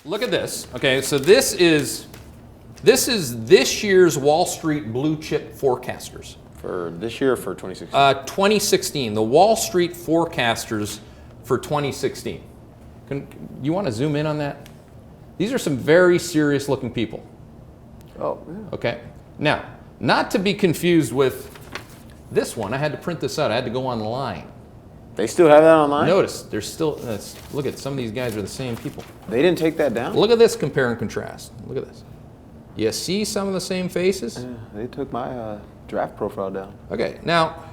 look at this. Okay, so this is this year's Wall Street blue chip forecasters. For this year or for 2016? 2016, the Wall Street forecasters for 2016. You want to zoom in on that? These are some very serious looking people. Oh, yeah. Okay. Now, not to be confused with this one. I had to print this out. I had to go online. They still have that online? Notice, there's still, look at some of these guys are the same people. They didn't take that down? Look at this compare and contrast. Look at this. You see some of the same faces? Yeah, they took my draft profile down. Okay, now,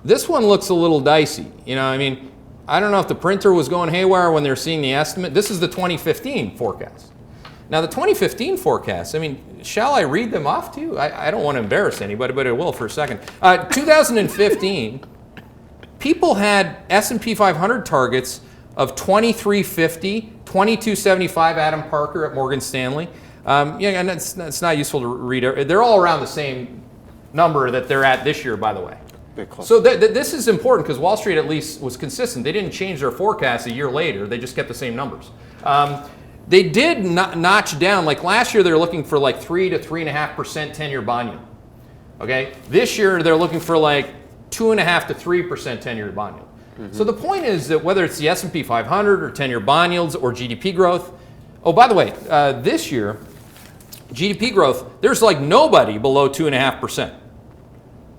this one looks a little dicey. You know, I mean, I don't know if the printer was going haywire when they're seeing the estimate. This is the 2015 forecast. Now, the 2015 forecast, I mean, shall I read them off to you? I don't want to embarrass anybody, but I will for a second. 2015, people had S&P 500 targets of 2350, 2275, Adam Parker at Morgan Stanley. Yeah, and that's not useful to read. They're all around the same number that they're at this year, by the way. So this is important because Wall Street at least was consistent. They didn't change their forecast a year later. They just kept the same numbers. They did notch down, like last year they were looking for like 3 to 3.5% 10-year bond yield. Okay, this year they're looking for like 2.5 to 3% 10-year bond yield. Mm-hmm. So the point is that whether it's the S&P 500 or 10-year bond yields or GDP growth, oh, by the way, this year, GDP growth, there's like nobody below 2.5%.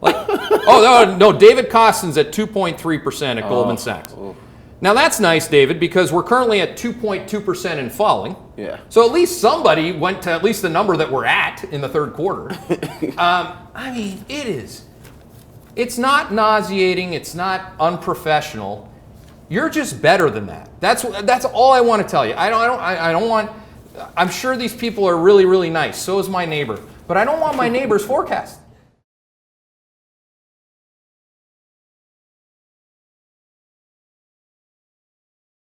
Like, oh no, David Kostin's at 2.3% at Goldman Sachs. Oh. Now that's nice, David, because we're currently at 2.2% and falling. Yeah. So at least somebody went to at least the number that we're at in the third quarter. I mean, it's not nauseating. It's not unprofessional. You're just better than that. That's all I want to tell you. I don't want. I'm sure these people are really, really nice. So is my neighbor, but I don't want my neighbor's forecast.